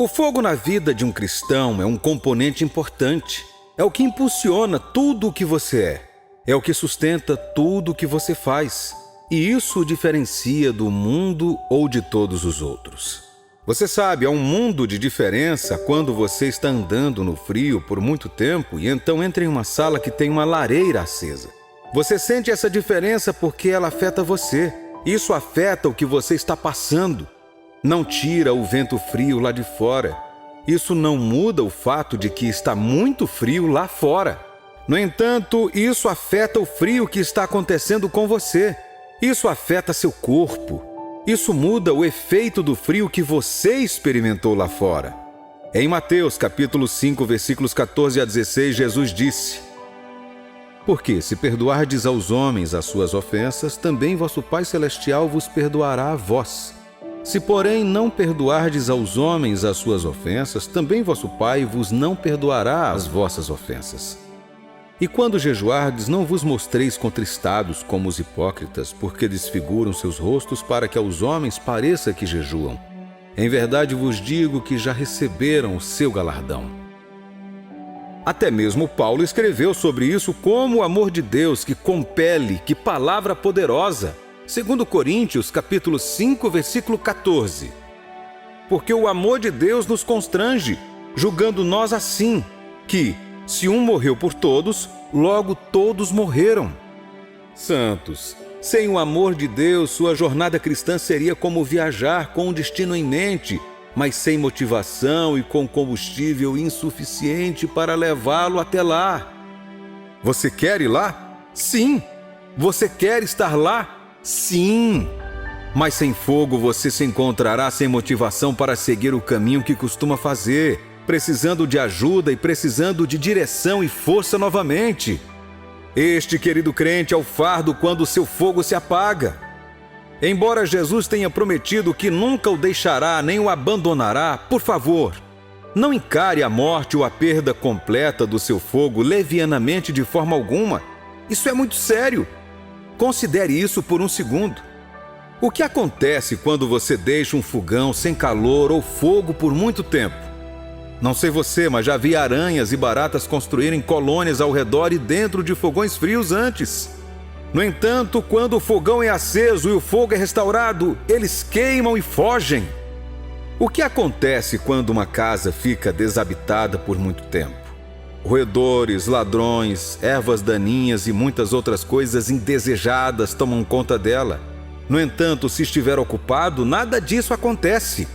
O fogo na vida de um cristão é um componente importante. É o que impulsiona tudo o que você é. É o que sustenta tudo o que você faz. E isso o diferencia do mundo ou de todos os outros. Você sabe, há um mundo de diferença quando você está andando no frio por muito tempo e então entra em uma sala que tem uma lareira acesa. Você sente essa diferença porque ela afeta você. Isso afeta o que você está passando. Não tira o vento frio lá de fora. Isso não muda o fato de que está muito frio lá fora. No entanto, isso afeta o frio que está acontecendo com você. Isso afeta seu corpo. Isso muda o efeito do frio que você experimentou lá fora. Em Mateus capítulo 5, versículos 14 a 16, Jesus disse: Porque se perdoardes aos homens as suas ofensas, também vosso Pai Celestial vos perdoará a vós. Se, porém, não perdoardes aos homens as suas ofensas, também vosso Pai vos não perdoará as vossas ofensas. E quando jejuardes, não vos mostreis contristados como os hipócritas, porque desfiguram seus rostos para que aos homens pareça que jejuam. Em verdade vos digo que já receberam o seu galardão. Até mesmo Paulo escreveu sobre isso como o amor de Deus que compele, que palavra poderosa. 2 Coríntios, capítulo 5, versículo 14. Porque o amor de Deus nos constrange, julgando nós assim, que, se um morreu por todos, logo todos morreram. Santos, sem o amor de Deus, sua jornada cristã seria como viajar com um destino em mente, mas sem motivação e com combustível insuficiente para levá-lo até lá. Você quer ir lá? Sim. Você quer estar lá? Sim, mas sem fogo você se encontrará sem motivação para seguir o caminho que costuma fazer, precisando de ajuda e precisando de direção e força novamente. Este, querido crente, é o fardo quando o seu fogo se apaga. Embora Jesus tenha prometido que nunca o deixará nem o abandonará, por favor, não encare a morte ou a perda completa do seu fogo levianamente de forma alguma. Isso é muito sério. Considere isso por um segundo. O que acontece quando você deixa um fogão sem calor ou fogo por muito tempo? Não sei você, mas já vi aranhas e baratas construírem colônias ao redor e dentro de fogões frios antes. No entanto, quando o fogão é aceso e o fogo é restaurado, eles queimam e fogem. O que acontece quando uma casa fica desabitada por muito tempo? Roedores, ladrões, ervas daninhas e muitas outras coisas indesejadas tomam conta dela. No entanto, se estiver ocupado, nada disso acontece.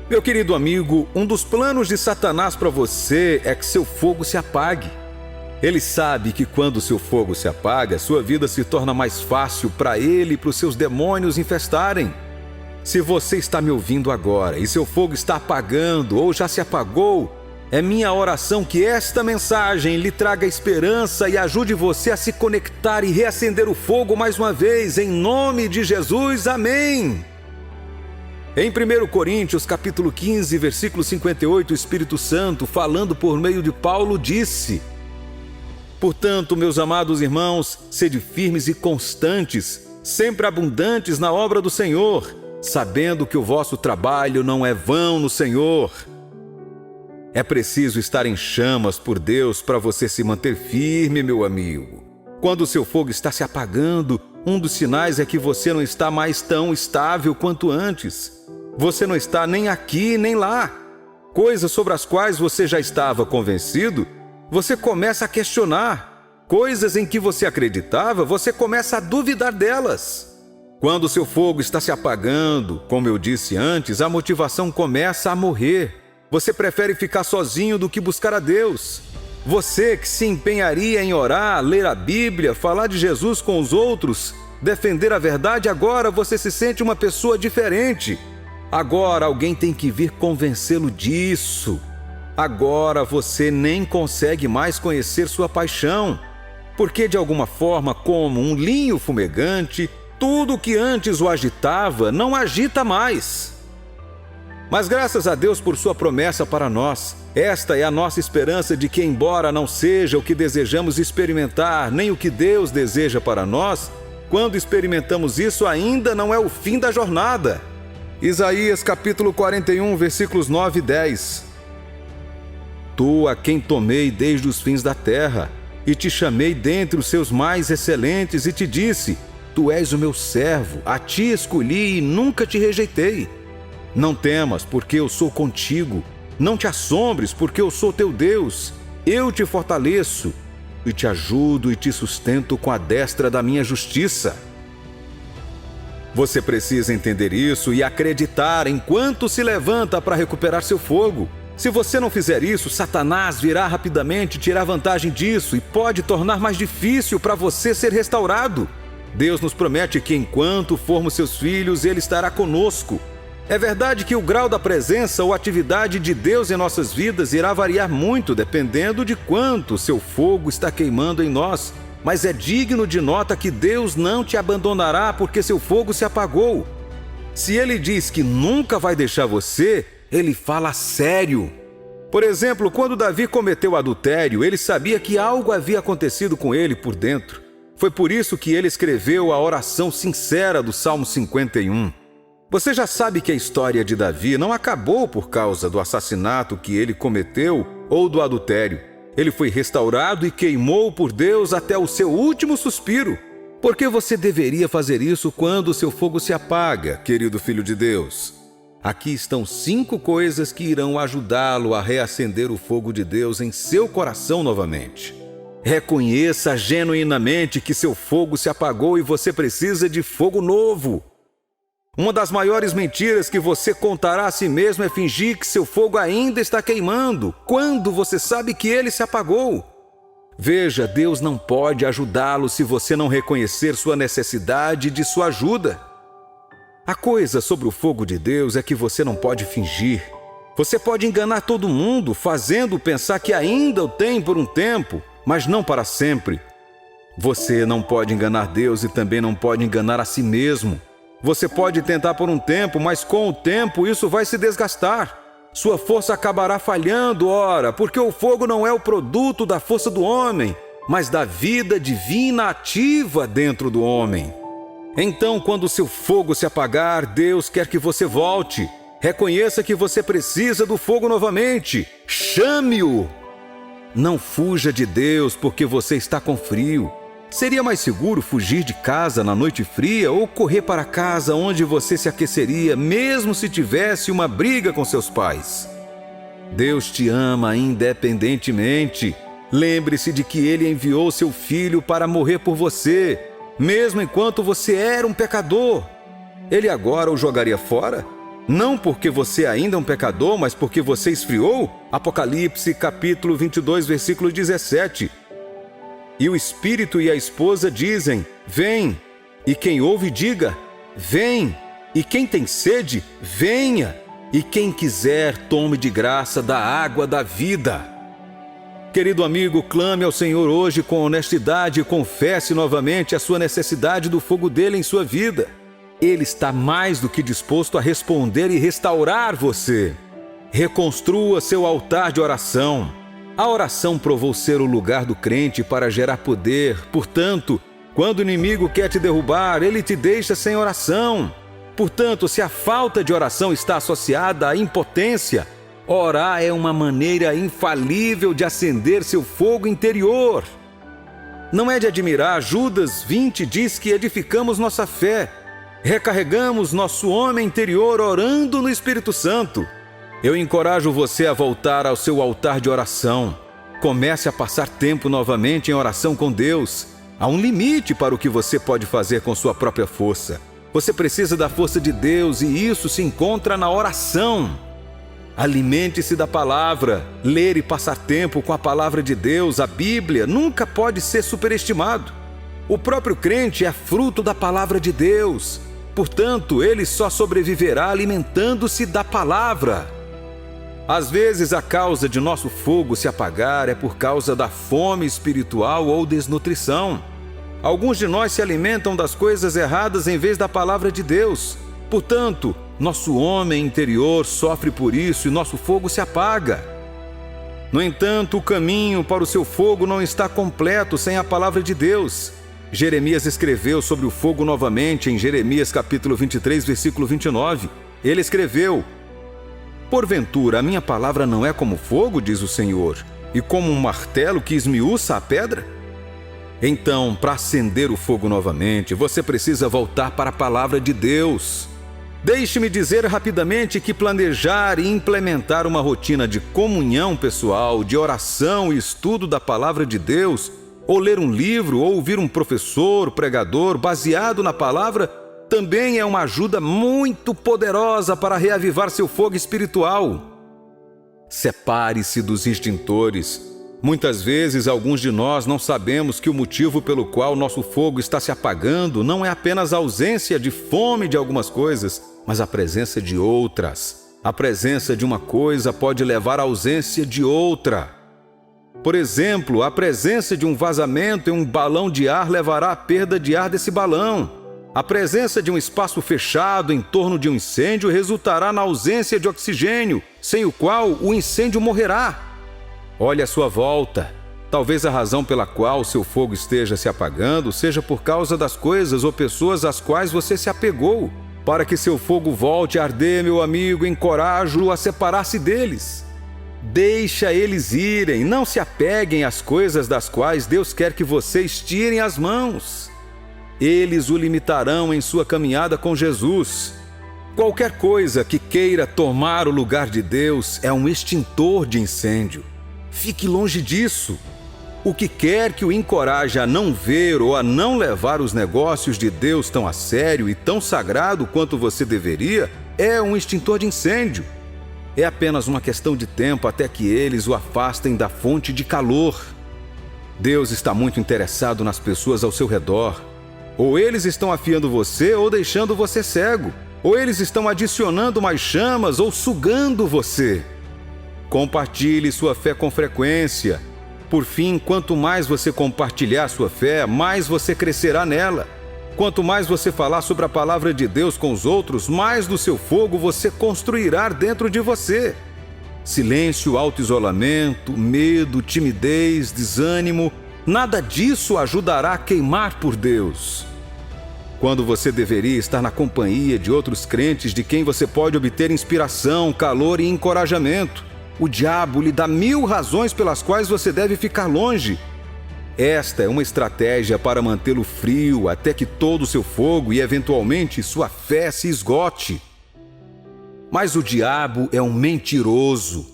Meu querido amigo, um dos planos de Satanás para você é que seu fogo se apague. Ele sabe que quando seu fogo se apaga, sua vida se torna mais fácil para ele e para os seus demônios infestarem. Se você está me ouvindo agora e seu fogo está apagando ou já se apagou, é minha oração que esta mensagem lhe traga esperança e ajude você a se conectar e reacender o fogo mais uma vez, em nome de Jesus. Amém! Em 1 Coríntios, capítulo 15, versículo 58, o Espírito Santo, falando por meio de Paulo, disse: Portanto, meus amados irmãos, sede firmes e constantes, sempre abundantes na obra do Senhor, sabendo que o vosso trabalho não é vão no Senhor. É preciso estar em chamas por Deus para você se manter firme, meu amigo. Quando o seu fogo está se apagando, um dos sinais é que você não está mais tão estável quanto antes. Você não está nem aqui nem lá. Coisas sobre as quais você já estava convencido, você começa a questionar. Coisas em que você acreditava, você começa a duvidar delas. Quando o seu fogo está se apagando, como eu disse antes, a motivação começa a morrer. Você prefere ficar sozinho do que buscar a Deus. Você que se empenharia em orar, ler a Bíblia, falar de Jesus com os outros, defender a verdade, agora você se sente uma pessoa diferente. Agora alguém tem que vir convencê-lo disso. Agora você nem consegue mais conhecer sua paixão, porque de alguma forma, como um linho fumegante, tudo que antes o agitava não agita mais. Mas graças a Deus por sua promessa para nós, esta é a nossa esperança de que, embora não seja o que desejamos experimentar, nem o que Deus deseja para nós, quando experimentamos isso ainda não é o fim da jornada. Isaías capítulo 41, versículos 9 e 10. Tu, a quem tomei desde os fins da terra, e te chamei dentre os seus mais excelentes, e te disse: Tu és o meu servo, a ti escolhi e nunca te rejeitei. Não temas, porque eu sou contigo. Não te assombres, porque eu sou teu Deus. Eu te fortaleço, e te ajudo e te sustento com a destra da minha justiça. Você precisa entender isso e acreditar enquanto se levanta para recuperar seu fogo. Se você não fizer isso, Satanás virá rapidamente tirar vantagem disso e pode tornar mais difícil para você ser restaurado. Deus nos promete que enquanto formos seus filhos, Ele estará conosco. É verdade que o grau da presença ou atividade de Deus em nossas vidas irá variar muito dependendo de quanto seu fogo está queimando em nós. Mas é digno de nota que Deus não te abandonará porque seu fogo se apagou. Se Ele diz que nunca vai deixar você, Ele fala sério. Por exemplo, quando Davi cometeu adultério, ele sabia que algo havia acontecido com ele por dentro. Foi por isso que ele escreveu a oração sincera do Salmo 51. Você já sabe que a história de Davi não acabou por causa do assassinato que ele cometeu ou do adultério. Ele foi restaurado e queimou por Deus até o seu último suspiro. Por que você deveria fazer isso quando o seu fogo se apaga, querido filho de Deus? Aqui estão 5 coisas que irão ajudá-lo a reacender o fogo de Deus em seu coração novamente. Reconheça genuinamente que seu fogo se apagou e você precisa de fogo novo. Uma das maiores mentiras que você contará a si mesmo é fingir que seu fogo ainda está queimando, quando você sabe que ele se apagou. Veja, Deus não pode ajudá-lo se você não reconhecer sua necessidade de sua ajuda. A coisa sobre o fogo de Deus é que você não pode fingir. Você pode enganar todo mundo, fazendo pensar que ainda o tem por um tempo, mas não para sempre. Você não pode enganar Deus e também não pode enganar a si mesmo. Você pode tentar por um tempo, mas com o tempo isso vai se desgastar. Sua força acabará falhando, ora, porque o fogo não é o produto da força do homem, mas da vida divina ativa dentro do homem. Então, quando seu fogo se apagar, Deus quer que você volte. Reconheça que você precisa do fogo novamente. Chame-o! Não fuja de Deus porque você está com frio. Seria mais seguro fugir de casa na noite fria ou correr para casa onde você se aqueceria, mesmo se tivesse uma briga com seus pais? Deus te ama independentemente. Lembre-se de que Ele enviou seu Filho para morrer por você, mesmo enquanto você era um pecador. Ele agora o jogaria fora? Não porque você ainda é um pecador, mas porque você esfriou? Apocalipse capítulo 22, versículo 17. E o Espírito e a esposa dizem: Vem. E quem ouve, diga: Vem. E quem tem sede, venha. E quem quiser, tome de graça da água da vida. Querido amigo, clame ao Senhor hoje com honestidade e confesse novamente a sua necessidade do fogo dele em sua vida. Ele está mais do que disposto a responder e restaurar você. Reconstrua seu altar de oração. A oração provou ser o lugar do crente para gerar poder. Portanto, quando o inimigo quer te derrubar, ele te deixa sem oração. Portanto, se a falta de oração está associada à impotência, orar é uma maneira infalível de acender seu fogo interior. Não é de admirar, Judas 20 diz que edificamos nossa fé, recarregamos nosso homem interior orando no Espírito Santo. Eu encorajo você a voltar ao seu altar de oração. Comece a passar tempo novamente em oração com Deus. Há um limite para o que você pode fazer com sua própria força. Você precisa da força de Deus e isso se encontra na oração. Alimente-se da palavra. Ler e passar tempo com a palavra de Deus, a Bíblia, nunca pode ser superestimado. O próprio crente é fruto da palavra de Deus. Portanto, ele só sobreviverá alimentando-se da palavra. Às vezes, a causa de nosso fogo se apagar é por causa da fome espiritual ou desnutrição. Alguns de nós se alimentam das coisas erradas em vez da palavra de Deus. Portanto, nosso homem interior sofre por isso e nosso fogo se apaga. No entanto, o caminho para o seu fogo não está completo sem a palavra de Deus. Jeremias escreveu sobre o fogo novamente em Jeremias capítulo 23, versículo 29. Ele escreveu: porventura, a minha palavra não é como fogo, diz o Senhor, e como um martelo que esmiuça a pedra? Então, para acender o fogo novamente, você precisa voltar para a palavra de Deus. Deixe-me dizer rapidamente que planejar e implementar uma rotina de comunhão pessoal, de oração e estudo da palavra de Deus, ou ler um livro, ou ouvir um professor, pregador, baseado na palavra, também é uma ajuda muito poderosa para reavivar seu fogo espiritual. Separe-se dos extintores. Muitas vezes, alguns de nós não sabemos que o motivo pelo qual nosso fogo está se apagando não é apenas a ausência de fome de algumas coisas, mas a presença de outras. A presença de uma coisa pode levar à ausência de outra. Por exemplo, a presença de um vazamento em um balão de ar levará à perda de ar desse balão. A presença de um espaço fechado em torno de um incêndio resultará na ausência de oxigênio, sem o qual o incêndio morrerá. Olhe à sua volta. Talvez a razão pela qual seu fogo esteja se apagando seja por causa das coisas ou pessoas às quais você se apegou. Para que seu fogo volte a arder, meu amigo, encorajo-o a separar-se deles. Deixa eles irem, não se apeguem às coisas das quais Deus quer que vocês tirem as mãos. Eles o limitarão em sua caminhada com Jesus. Qualquer coisa que queira tomar o lugar de Deus é um extintor de incêndio. Fique longe disso. O que quer que o encoraje a não ver ou a não levar os negócios de Deus tão a sério e tão sagrado quanto você deveria é um extintor de incêndio. É apenas uma questão de tempo até que eles o afastem da fonte de calor. Deus está muito interessado nas pessoas ao seu redor. Ou eles estão afiando você ou deixando você cego. Ou eles estão adicionando mais chamas ou sugando você. Compartilhe sua fé com frequência. Por fim, quanto mais você compartilhar sua fé, mais você crescerá nela. Quanto mais você falar sobre a palavra de Deus com os outros, mais do seu fogo você construirá dentro de você. Silêncio, auto-isolamento, medo, timidez, desânimo, nada disso ajudará a queimar por Deus. Quando você deveria estar na companhia de outros crentes de quem você pode obter inspiração, calor e encorajamento, o diabo lhe dá 1000 razões pelas quais você deve ficar longe. Esta é uma estratégia para mantê-lo frio até que todo o seu fogo e, eventualmente, sua fé se esgote. Mas o diabo é um mentiroso.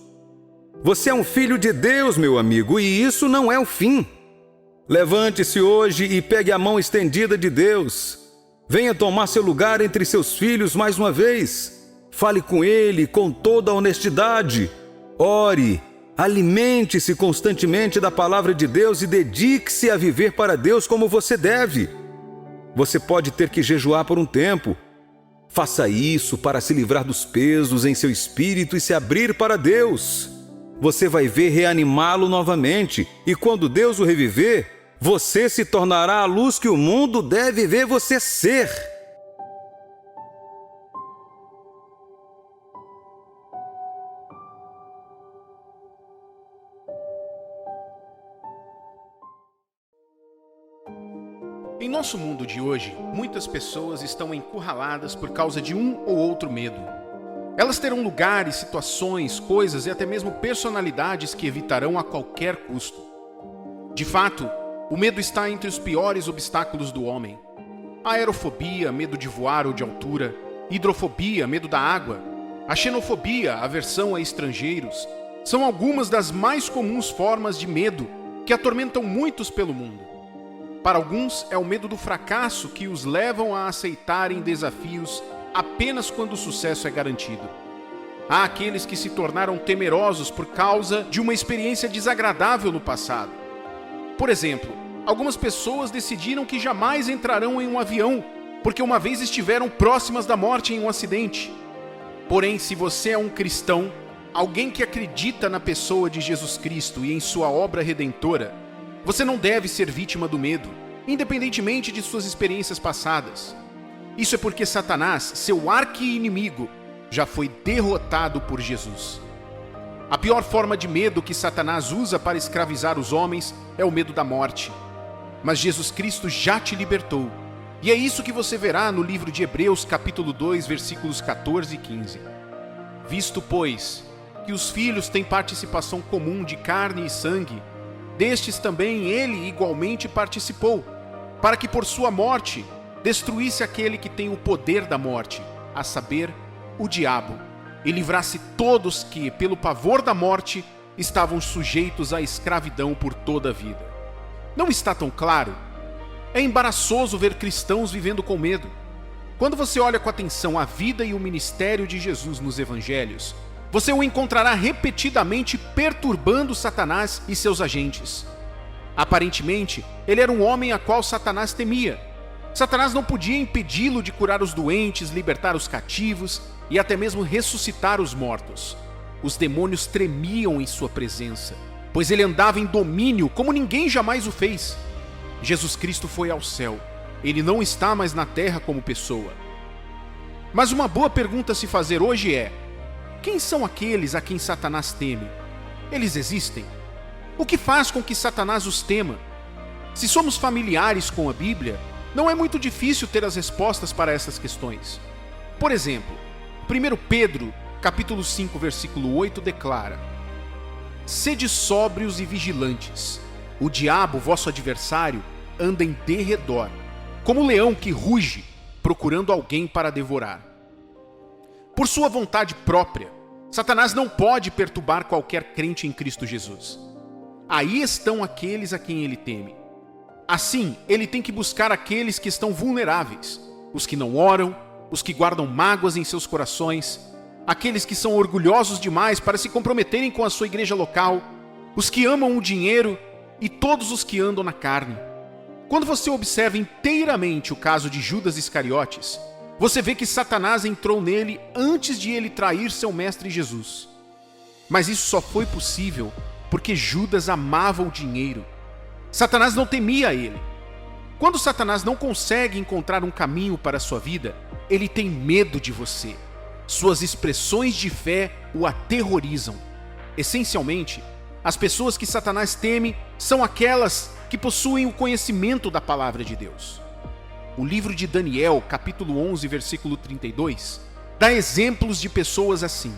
Você é um filho de Deus, meu amigo, e isso não é o fim. Levante-se hoje e pegue a mão estendida de Deus. Venha tomar seu lugar entre seus filhos mais uma vez. Fale com Ele com toda a honestidade. Ore, alimente-se constantemente da palavra de Deus e dedique-se a viver para Deus como você deve. Você pode ter que jejuar por um tempo. Faça isso para se livrar dos pesos em seu espírito e se abrir para Deus. Você vai ver reanimá-lo novamente, e quando Deus o reviver, você se tornará a luz que o mundo deve ver você ser. Em nosso mundo de hoje, muitas pessoas estão encurraladas por causa de um ou outro medo. Elas terão lugares, situações, coisas e até mesmo personalidades que evitarão a qualquer custo. De fato, o medo está entre os piores obstáculos do homem. A aerofobia, medo de voar ou de altura, hidrofobia, medo da água, a xenofobia, aversão a estrangeiros, são algumas das mais comuns formas de medo que atormentam muitos pelo mundo. Para alguns, é o medo do fracasso que os levam a aceitarem desafios apenas quando o sucesso é garantido. Há aqueles que se tornaram temerosos por causa de uma experiência desagradável no passado. Por exemplo, algumas pessoas decidiram que jamais entrarão em um avião porque uma vez estiveram próximas da morte em um acidente. Porém, se você é um cristão, alguém que acredita na pessoa de Jesus Cristo e em sua obra redentora, você não deve ser vítima do medo, independentemente de suas experiências passadas. Isso é porque Satanás, seu arqui-inimigo, já foi derrotado por Jesus. A pior forma de medo que Satanás usa para escravizar os homens é o medo da morte. Mas Jesus Cristo já te libertou, E é isso que você verá no livro de Hebreus, capítulo 2, versículos 14 e 15. Visto, pois, que os filhos têm participação comum de carne e sangue, destes também ele igualmente participou, para que por sua morte destruísse aquele que tem o poder da morte, a saber, o diabo, e livrasse todos que, pelo pavor da morte, estavam sujeitos à escravidão por toda a vida. Não está tão claro? É embaraçoso ver cristãos vivendo com medo. Quando você olha com atenção a vida e o ministério de Jesus nos evangelhos, você o encontrará repetidamente perturbando Satanás e seus agentes. Aparentemente, ele era um homem a qual Satanás temia. Satanás não podia impedi-lo de curar os doentes, libertar os cativos e até mesmo ressuscitar os mortos. Os demônios tremiam em sua presença, pois ele andava em domínio como ninguém jamais o fez. Jesus Cristo foi ao céu. Ele não está mais na terra como pessoa. Mas uma boa pergunta a se fazer hoje é: quem são aqueles a quem Satanás teme? Eles existem? O que faz com que Satanás os tema? Se somos familiares com a Bíblia, não é muito difícil ter as respostas para essas questões. Por exemplo, 1 Pedro, capítulo 5, versículo 8 declara: Sede sóbrios e vigilantes. O diabo, vosso adversário, anda em derredor, como um leão que ruge, procurando alguém para devorar. Por sua vontade própria, Satanás não pode perturbar qualquer crente em Cristo Jesus. Aí estão aqueles a quem ele teme. Assim, ele tem que buscar aqueles que estão vulneráveis, os que não oram, os que guardam mágoas em seus corações, aqueles que são orgulhosos demais para se comprometerem com a sua igreja local, os que amam o dinheiro e todos os que andam na carne. Quando você observa inteiramente o caso de Judas Iscariotes, você vê que Satanás entrou nele antes de ele trair seu mestre Jesus. Mas isso só foi possível porque Judas amava o dinheiro. Satanás não temia ele. Quando Satanás não consegue encontrar um caminho para a sua vida, ele tem medo de você. Suas expressões de fé o aterrorizam. Essencialmente, as pessoas que Satanás teme são aquelas que possuem o conhecimento da palavra de Deus. O livro de Daniel, capítulo 11, versículo 32, dá exemplos de pessoas assim.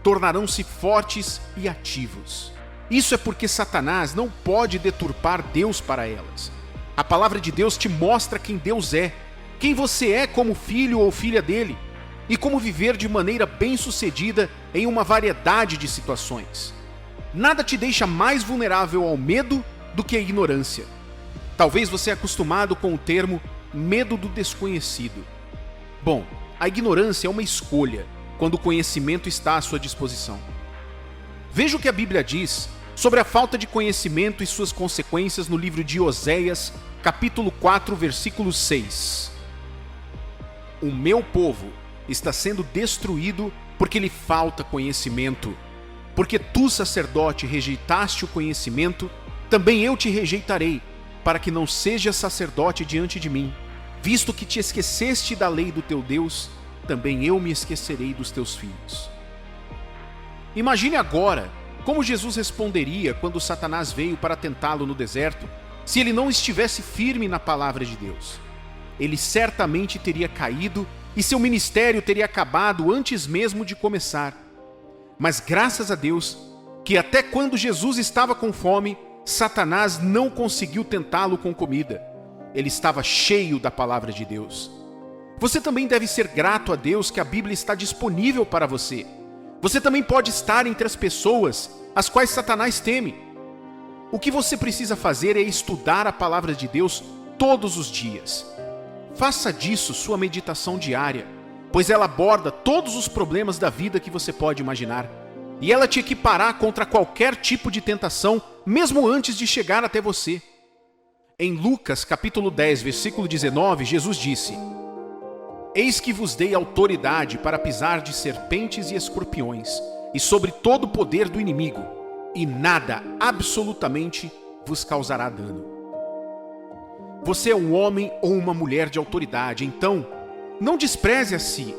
Tornarão-se fortes e ativos. Isso é porque Satanás não pode deturpar Deus para elas. A palavra de Deus te mostra quem Deus é, quem você é como filho ou filha dele, e como viver de maneira bem-sucedida em uma variedade de situações. Nada te deixa mais vulnerável ao medo do que a ignorância. Talvez você é acostumado com o termo medo do desconhecido. Bom, a ignorância é uma escolha quando o conhecimento está à sua disposição. Veja o que a Bíblia diz sobre a falta de conhecimento e suas consequências no livro de Oséias, capítulo 4, versículo 6. O meu povo está sendo destruído porque lhe falta conhecimento. Porque tu, sacerdote, rejeitaste o conhecimento, também eu te rejeitarei, para que não sejas sacerdote diante de mim. Visto que te esqueceste da lei do teu Deus, também eu me esquecerei dos teus filhos. Imagine agora como Jesus responderia quando Satanás veio para tentá-lo no deserto, se ele não estivesse firme na palavra de Deus. Ele certamente teria caído e seu ministério teria acabado antes mesmo de começar. Mas graças a Deus, que até quando Jesus estava com fome, Satanás não conseguiu tentá-lo com comida. Ele estava cheio da palavra de Deus. Você também deve ser grato a Deus que a Bíblia está disponível para você. Você também pode estar entre as pessoas as quais Satanás teme. O que você precisa fazer é estudar a palavra de Deus todos os dias. Faça disso sua meditação diária, pois ela aborda todos os problemas da vida que você pode imaginar. E ela te equipará contra qualquer tipo de tentação, mesmo antes de chegar até você. Em Lucas, capítulo 10, versículo 19, Jesus disse: Eis que vos dei autoridade para pisar de serpentes e escorpiões, e sobre todo o poder do inimigo, e nada, absolutamente, vos causará dano. Você é um homem ou uma mulher de autoridade, então não despreze a si.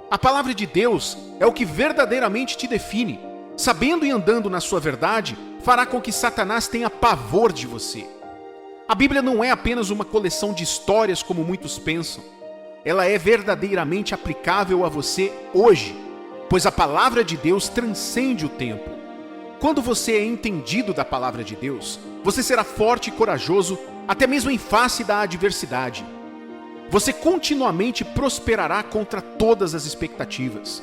A palavra de Deus é o que verdadeiramente te define. Sabendo e andando na sua verdade, fará com que Satanás tenha pavor de você. A Bíblia não é apenas uma coleção de histórias como muitos pensam. Ela é verdadeiramente aplicável a você hoje, pois a palavra de Deus transcende o tempo. Quando você é entendido da palavra de Deus, você será forte e corajoso até mesmo em face da adversidade. Você continuamente prosperará contra todas as expectativas.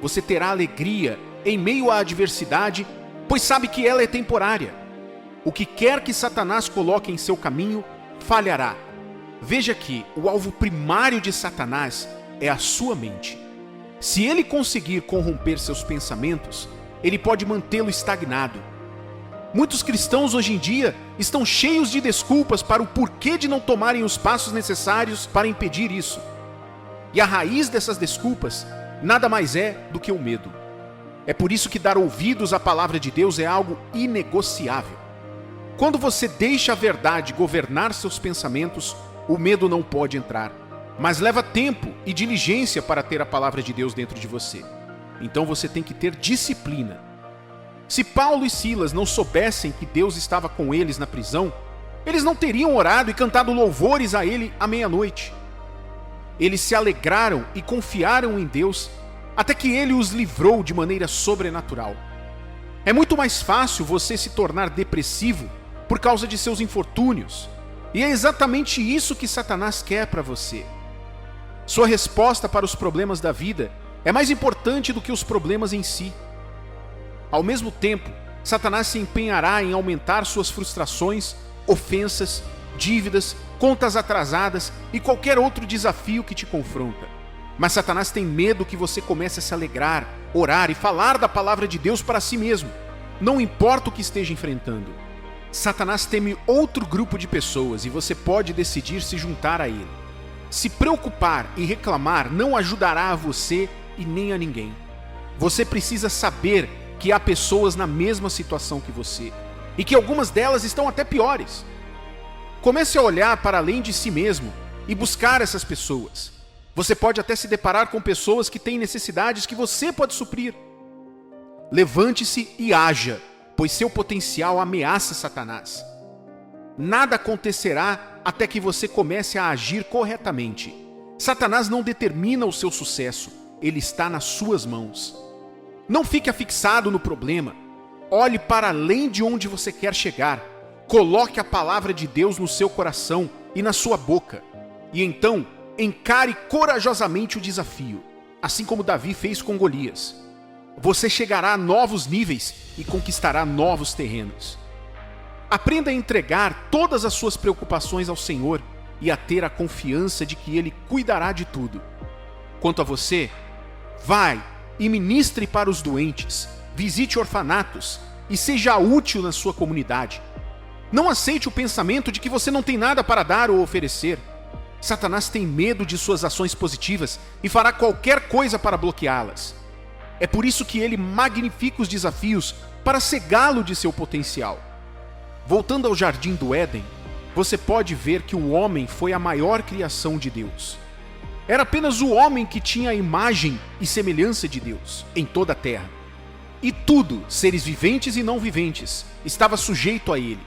Você terá alegria em meio à adversidade, pois sabe que ela é temporária. O que quer que Satanás coloque em seu caminho, falhará. Veja que o alvo primário de Satanás é a sua mente. Se ele conseguir corromper seus pensamentos, ele pode mantê-lo estagnado. Muitos cristãos hoje em dia estão cheios de desculpas para o porquê de não tomarem os passos necessários para impedir isso. E a raiz dessas desculpas nada mais é do que o medo. É por isso que dar ouvidos à palavra de Deus é algo inegociável. Quando você deixa a verdade governar seus pensamentos, o medo não pode entrar. Mas leva tempo e diligência para ter a palavra de Deus dentro de você. Então você tem que ter disciplina. Se Paulo e Silas não soubessem que Deus estava com eles na prisão, eles não teriam orado e cantado louvores a ele à meia-noite. Eles se alegraram e confiaram em Deus até que ele os livrou de maneira sobrenatural. É muito mais fácil você se tornar depressivo por causa de seus infortúnios. E é exatamente isso que Satanás quer para você. Sua resposta para os problemas da vida é mais importante do que os problemas em si. Ao mesmo tempo, Satanás se empenhará em aumentar suas frustrações, ofensas, dívidas, contas atrasadas e qualquer outro desafio que te confronta. Mas Satanás tem medo que você comece a se alegrar, orar e falar da palavra de Deus para si mesmo, não importa o que esteja enfrentando. Satanás teme outro grupo de pessoas e você pode decidir se juntar a ele. Se preocupar e reclamar não ajudará a você e nem a ninguém. Você precisa saber que há pessoas na mesma situação que você e que algumas delas estão até piores. Comece a olhar para além de si mesmo e buscar essas pessoas. Você pode até se deparar com pessoas que têm necessidades que você pode suprir. Levante-se e haja, pois seu potencial ameaça Satanás. Nada acontecerá até que você comece a agir corretamente. Satanás não determina o seu sucesso, ele está nas suas mãos. Não fique afixado no problema. Olhe para além de onde você quer chegar. Coloque a palavra de Deus no seu coração e na sua boca. E então, encare corajosamente o desafio, assim como Davi fez com Golias. Você chegará a novos níveis e conquistará novos terrenos. Aprenda a entregar todas as suas preocupações ao Senhor e a ter a confiança de que Ele cuidará de tudo. Quanto a você, vai e ministre para os doentes, visite orfanatos e seja útil na sua comunidade. Não aceite o pensamento de que você não tem nada para dar ou oferecer. Satanás tem medo de suas ações positivas e fará qualquer coisa para bloqueá-las. É por isso que ele magnifica os desafios para cegá-lo de seu potencial. Voltando ao jardim do Éden, você pode ver que o homem foi a maior criação de Deus. Era apenas o homem que tinha a imagem e semelhança de Deus em toda a terra. E tudo, seres viventes e não viventes, estava sujeito a ele.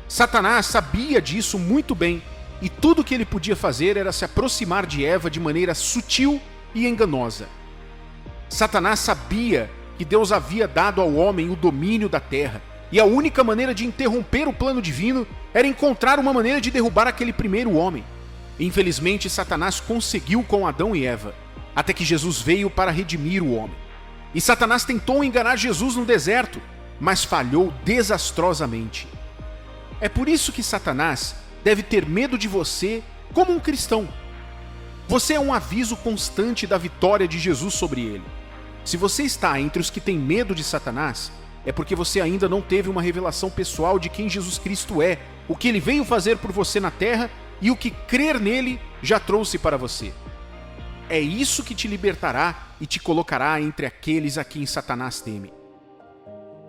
Satanás sabia disso muito bem, e tudo o que ele podia fazer era se aproximar de Eva de maneira sutil e enganosa. Satanás sabia que Deus havia dado ao homem o domínio da terra, e a única maneira de interromper o plano divino era encontrar uma maneira de derrubar aquele primeiro homem. Infelizmente, Satanás conseguiu com Adão e Eva, até que Jesus veio para redimir o homem. E Satanás tentou enganar Jesus no deserto, mas falhou desastrosamente. É por isso que Satanás deve ter medo de você como um cristão. Você é um aviso constante da vitória de Jesus sobre ele. Se você está entre os que têm medo de Satanás, é porque você ainda não teve uma revelação pessoal de quem Jesus Cristo é, o que ele veio fazer por você na terra e o que crer nele já trouxe para você. É isso que te libertará e te colocará entre aqueles a quem Satanás teme.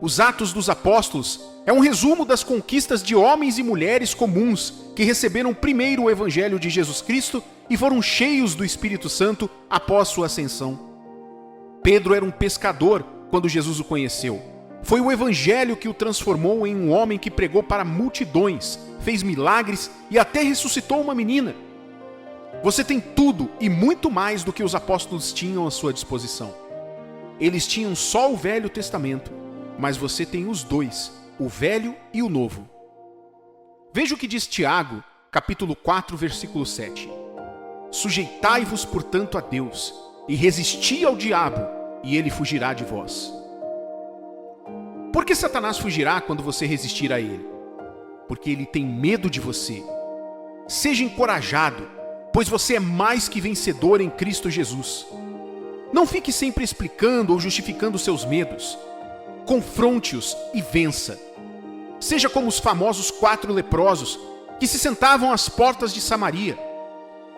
Os Atos dos Apóstolos é um resumo das conquistas de homens e mulheres comuns que receberam primeiro o Evangelho de Jesus Cristo e foram cheios do Espírito Santo após sua ascensão. Pedro era um pescador quando Jesus o conheceu. Foi o evangelho que o transformou em um homem que pregou para multidões, fez milagres e até ressuscitou uma menina. Você tem tudo e muito mais do que os apóstolos tinham à sua disposição. Eles tinham só o Velho Testamento, mas você tem os dois, o Velho e o Novo. Veja o que diz Tiago, capítulo 4, versículo 7. Sujeitai-vos, portanto, a Deus, e resisti ao diabo, e ele fugirá de vós. Por que Satanás fugirá quando você resistir a ele? Porque ele tem medo de você. Seja encorajado, pois você é mais que vencedor em Cristo Jesus. Não fique sempre explicando ou justificando seus medos. Confronte-os e vença. Seja como os famosos 4 leprosos que se sentavam às portas de Samaria.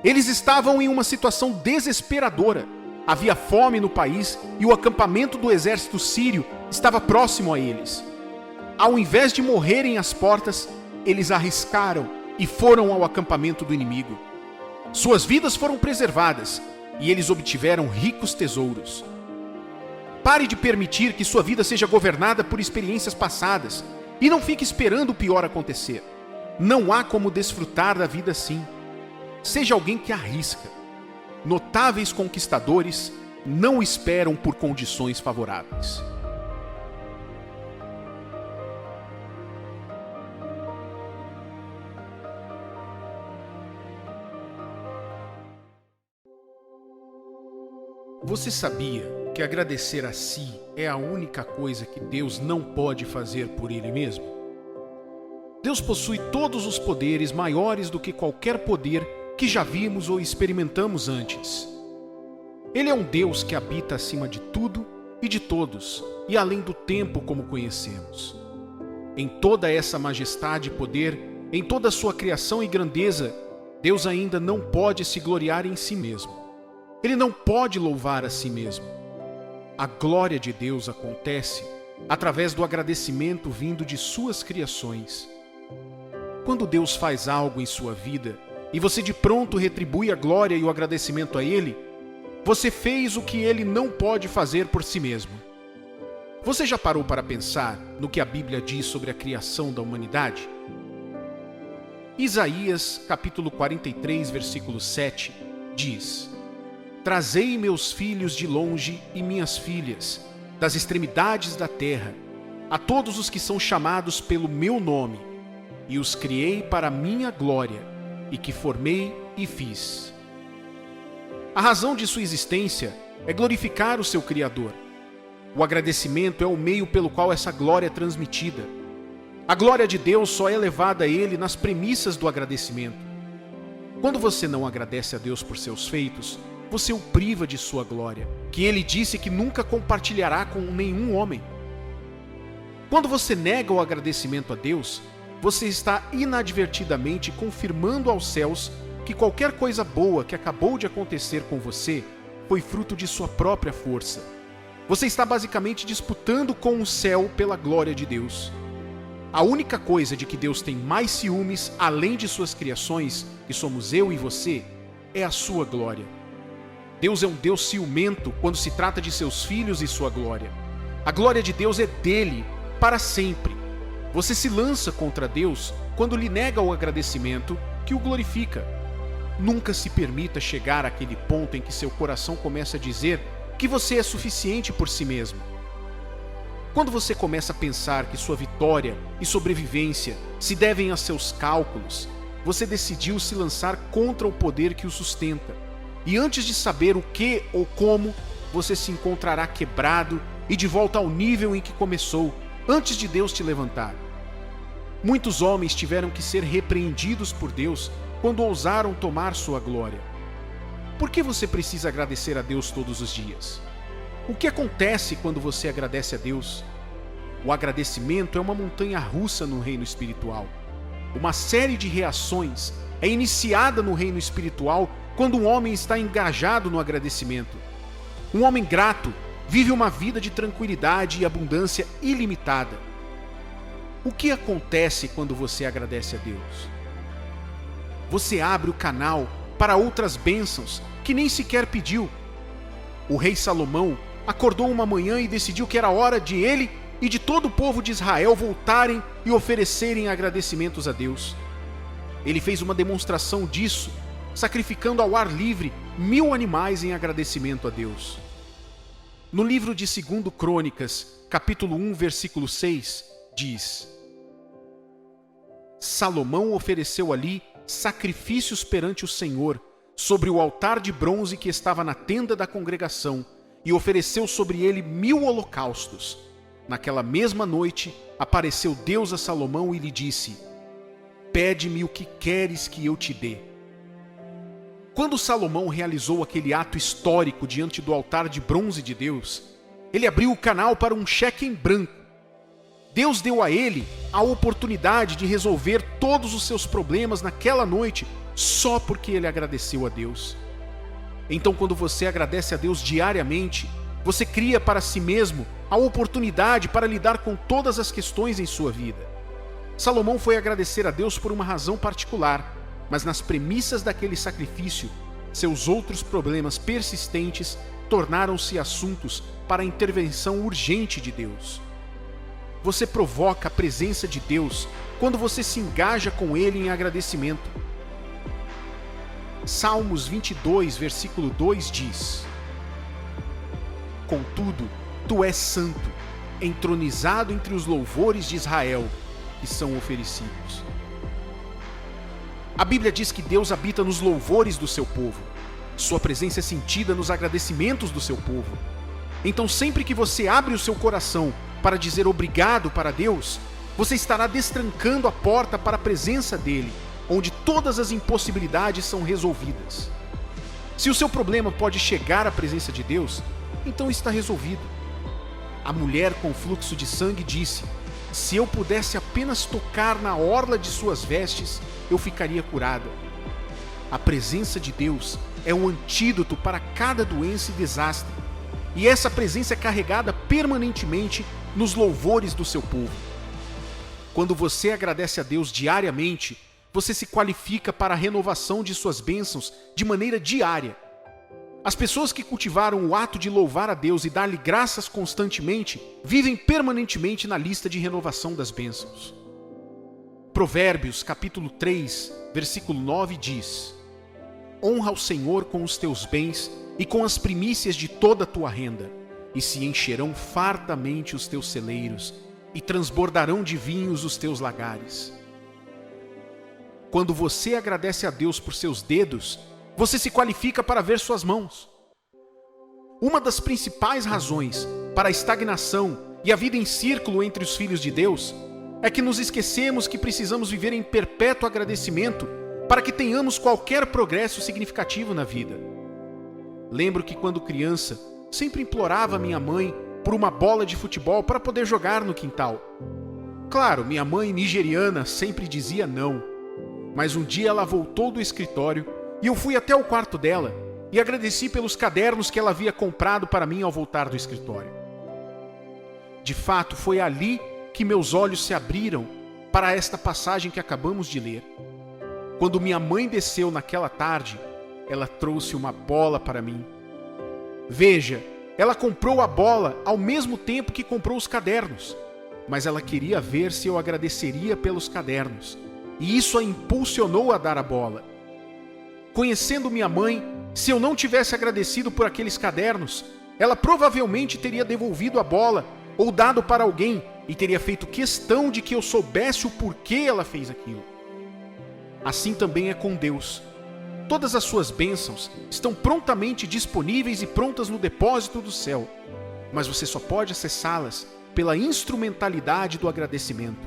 Eles estavam em uma situação desesperadora. Havia fome no país e o acampamento do exército sírio estava próximo a eles. Ao invés de morrerem às portas, eles arriscaram e foram ao acampamento do inimigo. Suas vidas foram preservadas e eles obtiveram ricos tesouros. Pare de permitir que sua vida seja governada por experiências passadas e não fique esperando o pior acontecer. Não há como desfrutar da vida assim. Seja alguém que arrisca. Notáveis conquistadores não esperam por condições favoráveis. Você sabia que agradecer a si é a única coisa que Deus não pode fazer por Ele mesmo? Deus possui todos os poderes maiores do que qualquer poder que já vimos ou experimentamos antes. Ele é um Deus que habita acima de tudo e de todos, e além do tempo como conhecemos. Em toda essa majestade e poder, em toda a sua criação e grandeza, Deus ainda não pode se gloriar em si mesmo. Ele não pode louvar a si mesmo. A glória de Deus acontece através do agradecimento vindo de suas criações. Quando Deus faz algo em sua vida e você de pronto retribui a glória e o agradecimento a Ele, você fez o que Ele não pode fazer por si mesmo. Você já parou para pensar no que a Bíblia diz sobre a criação da humanidade? Isaías, capítulo 43, versículo 7, diz: Trazei meus filhos de longe e minhas filhas, das extremidades da terra, a todos os que são chamados pelo meu nome, e os criei para a minha glória, e que formei e fiz. A razão de sua existência é glorificar o seu Criador. O agradecimento é o meio pelo qual essa glória é transmitida. A glória de Deus só é levada a Ele nas premissas do agradecimento. Quando você não agradece a Deus por seus feitos, você o priva de sua glória, que Ele disse que nunca compartilhará com nenhum homem. Quando você nega o agradecimento a Deus, você está inadvertidamente confirmando aos céus que qualquer coisa boa que acabou de acontecer com você foi fruto de sua própria força. Você está basicamente disputando com o céu pela glória de Deus. A única coisa de que Deus tem mais ciúmes, além de suas criações, que somos eu e você, é a sua glória. Deus é um Deus ciumento quando se trata de seus filhos e sua glória. A glória de Deus é dele, para sempre. Você se lança contra Deus quando lhe nega o agradecimento que o glorifica. Nunca se permita chegar àquele ponto em que seu coração começa a dizer que você é suficiente por si mesmo. Quando você começa a pensar que sua vitória e sobrevivência se devem a seus cálculos, você decidiu se lançar contra o poder que o sustenta. E antes de saber o que ou como, você se encontrará quebrado e de volta ao nível em que começou, antes de Deus te levantar. Muitos homens tiveram que ser repreendidos por Deus quando ousaram tomar sua glória. Por que você precisa agradecer a Deus todos os dias? O que acontece quando você agradece a Deus? O agradecimento é uma montanha-russa no reino espiritual. Uma série de reações é iniciada no reino espiritual quando um homem está engajado no agradecimento. Um homem grato vive uma vida de tranquilidade e abundância ilimitada. O que acontece quando você agradece a Deus? Você abre o canal para outras bênçãos que nem sequer pediu. O rei Salomão acordou uma manhã e decidiu que era hora de ele e de todo o povo de Israel voltarem e oferecerem agradecimentos a Deus. Ele fez uma demonstração disso, sacrificando ao ar livre 1000 animais em agradecimento a Deus. No livro de 2 Crônicas, capítulo 1, versículo 6, diz: Salomão ofereceu ali sacrifícios perante o Senhor, sobre o altar de bronze que estava na tenda da congregação, e ofereceu sobre ele 1000 holocaustos. Naquela mesma noite, apareceu Deus a Salomão e lhe disse: Pede-me o que queres que eu te dê. Quando Salomão realizou aquele ato histórico diante do altar de bronze de Deus, ele abriu o canal para um cheque em branco. Deus deu a ele a oportunidade de resolver todos os seus problemas naquela noite, só porque ele agradeceu a Deus. Então, quando você agradece a Deus diariamente, você cria para si mesmo a oportunidade para lidar com todas as questões em sua vida. Salomão foi agradecer a Deus por uma razão particular, mas nas premissas daquele sacrifício, seus outros problemas persistentes tornaram-se assuntos para a intervenção urgente de Deus. Você provoca a presença de Deus quando você se engaja com Ele em agradecimento. Salmos 22, versículo 2 diz: Contudo, tu és santo, entronizado entre os louvores de Israel, que são oferecidos. A Bíblia diz que Deus habita nos louvores do seu povo. Sua presença é sentida nos agradecimentos do seu povo. Então, sempre que você abre o seu coração para dizer obrigado para Deus, você estará destrancando a porta para a presença dele, onde todas as impossibilidades são resolvidas. Se o seu problema pode chegar à presença de Deus, então está resolvido. A mulher com fluxo de sangue disse: Se eu pudesse apenas tocar na orla de suas vestes, eu ficaria curada. A presença de Deus é um antídoto para cada doença e desastre, e essa presença é carregada permanentemente nos louvores do seu povo. Quando você agradece a Deus diariamente, você se qualifica para a renovação de suas bênçãos de maneira diária. As pessoas que cultivaram o ato de louvar a Deus e dar-lhe graças constantemente, vivem permanentemente na lista de renovação das bênçãos. Provérbios, capítulo 3, versículo 9 diz: Honra o Senhor com os teus bens e com as primícias de toda a tua renda, e se encherão fartamente os teus celeiros, e transbordarão de vinhos os teus lagares. Quando você agradece a Deus por seus dedos, você se qualifica para ver suas mãos. Uma das principais razões para a estagnação e a vida em círculo entre os filhos de Deus é que nos esquecemos que precisamos viver em perpétuo agradecimento para que tenhamos qualquer progresso significativo na vida. Lembro que quando criança, sempre implorava a minha mãe por uma bola de futebol para poder jogar no quintal. Claro, minha mãe nigeriana sempre dizia não, mas um dia ela voltou do escritório e eu fui até o quarto dela e agradeci pelos cadernos que ela havia comprado para mim ao voltar do escritório. De fato, foi ali que meus olhos se abriram para esta passagem que acabamos de ler. Quando minha mãe desceu naquela tarde, ela trouxe uma bola para mim. Veja, ela comprou a bola ao mesmo tempo que comprou os cadernos, mas ela queria ver se eu agradeceria pelos cadernos, e isso a impulsionou a dar a bola. Conhecendo minha mãe, se eu não tivesse agradecido por aqueles cadernos, ela provavelmente teria devolvido a bola ou dado para alguém e teria feito questão de que eu soubesse o porquê ela fez aquilo. Assim também é com Deus. Todas as suas bênçãos estão prontamente disponíveis e prontas no depósito do céu, mas você só pode acessá-las pela instrumentalidade do agradecimento.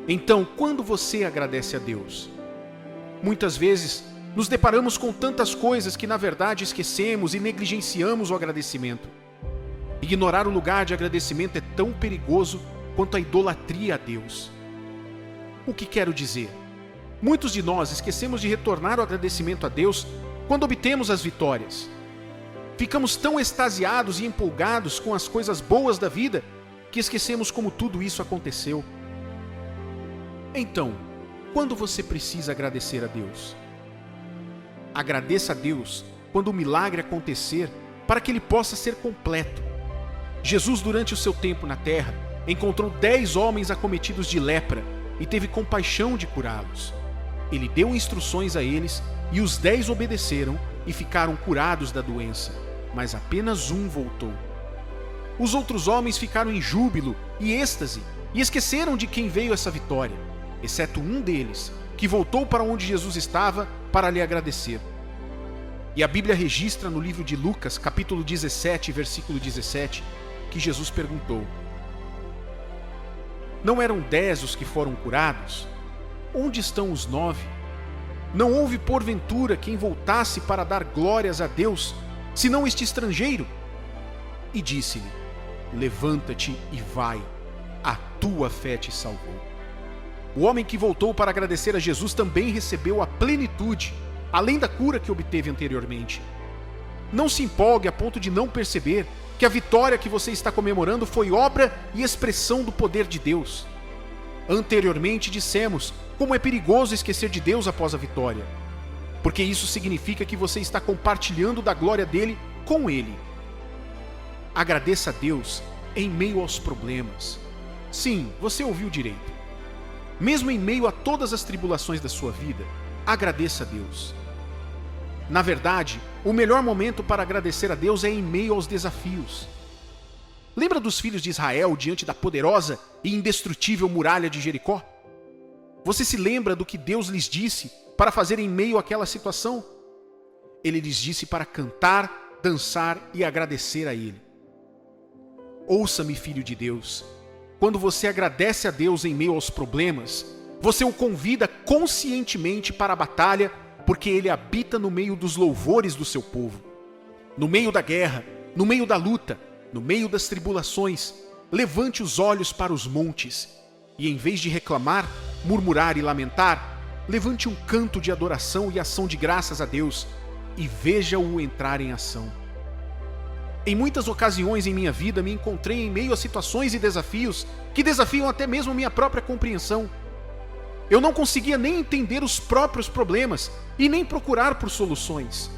Então, quando você agradece a Deus? Muitas vezes, nos deparamos com tantas coisas que na verdade esquecemos e negligenciamos o agradecimento. Ignorar o lugar de agradecimento é tão perigoso quanto a idolatria a Deus. O que quero dizer? Muitos de nós esquecemos de retornar o agradecimento a Deus quando obtemos as vitórias. Ficamos tão extasiados e empolgados com as coisas boas da vida que esquecemos como tudo isso aconteceu. Então, quando você precisa agradecer a Deus? Agradeça a Deus quando o milagre acontecer para que ele possa ser completo. Jesus, durante o seu tempo na terra, encontrou 10 homens acometidos de lepra e teve compaixão de curá-los. Ele deu instruções a eles e os 10 obedeceram e ficaram curados da doença, mas apenas um voltou. Os outros homens ficaram em júbilo e êxtase e esqueceram de quem veio essa vitória, exceto um deles, que voltou para onde Jesus estava para lhe agradecer. E a Bíblia registra no livro de Lucas, capítulo 17, versículo 17, que Jesus perguntou: não eram 10 os que foram curados? Onde estão os 9? Não houve porventura quem voltasse para dar glórias a Deus, senão este estrangeiro? E disse-lhe: levanta-te e vai, a tua fé te salvou. O homem que voltou para agradecer a Jesus também recebeu a plenitude, além da cura que obteve anteriormente. Não se empolgue a ponto de não perceber que a vitória que você está comemorando foi obra e expressão do poder de Deus. Anteriormente dissemos como é perigoso esquecer de Deus após a vitória, porque isso significa que você está compartilhando da glória dele com ele. Agradeça a Deus em meio aos problemas. Sim, você ouviu direito. Mesmo em meio a todas as tribulações da sua vida, agradeça a Deus. Na verdade, o melhor momento para agradecer a Deus é em meio aos desafios. Lembra dos filhos de Israel diante da poderosa e indestrutível muralha de Jericó? Você se lembra do que Deus lhes disse para fazer em meio àquela situação? Ele lhes disse para cantar, dançar e agradecer a Ele. Ouça-me, filho de Deus. Quando você agradece a Deus em meio aos problemas, você o convida conscientemente para a batalha, porque Ele habita no meio dos louvores do seu povo. No meio da guerra, no meio da luta, no meio das tribulações, levante os olhos para os montes e, em vez de reclamar, murmurar e lamentar, levante um canto de adoração e ação de graças a Deus e veja-o entrar em ação. Em muitas ocasiões em minha vida me encontrei em meio a situações e desafios que desafiam até mesmo minha própria compreensão. Eu não conseguia nem entender os próprios problemas e nem procurar por soluções.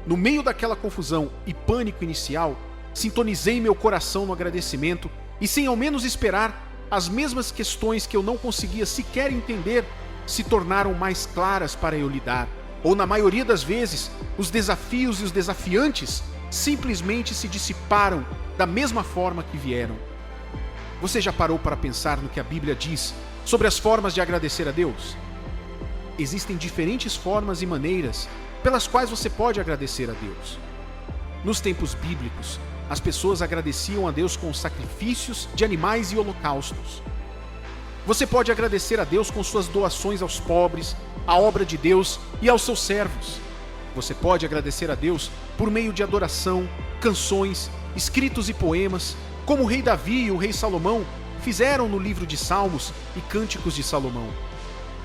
No meio daquela confusão e pânico inicial, sintonizei meu coração no agradecimento e, sem ao menos esperar, as mesmas questões que eu não conseguia sequer entender se tornaram mais claras para eu lidar. Ou, na maioria das vezes, os desafios e os desafiantes simplesmente se dissiparam da mesma forma que vieram. Você já parou para pensar no que a Bíblia diz sobre as formas de agradecer a Deus? Existem diferentes formas e maneiras pelas quais você pode agradecer a Deus. Nos tempos bíblicos, as pessoas agradeciam a Deus com sacrifícios de animais e holocaustos. Você pode agradecer a Deus com suas doações aos pobres, à obra de Deus e aos seus servos. Você pode agradecer a Deus por meio de adoração, canções, escritos e poemas, como o rei Davi e o rei Salomão fizeram no livro de Salmos e Cânticos de Salomão.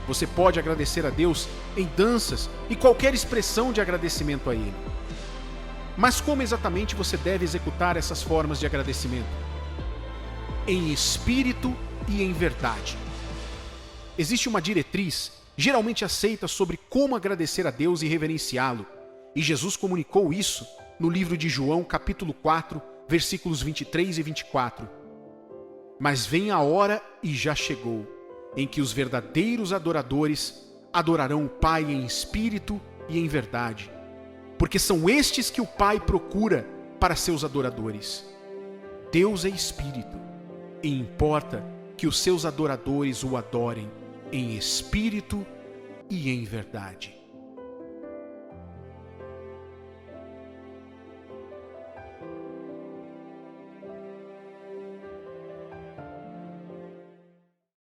Você pode agradecer a Deus em danças e qualquer expressão de agradecimento a Ele. Mas como exatamente você deve executar essas formas de agradecimento? Em espírito e em verdade. Existe uma diretriz geralmente aceita sobre como agradecer a Deus e reverenciá-lo, e Jesus comunicou isso no livro de João, capítulo 4, versículos 23 e 24. Mas vem a hora, e já chegou, em que os verdadeiros adoradores adorarão o Pai em espírito e em verdade, porque são estes que o Pai procura para seus adoradores. Deus é espírito, e importa que os seus adoradores o adorem em espírito e em verdade.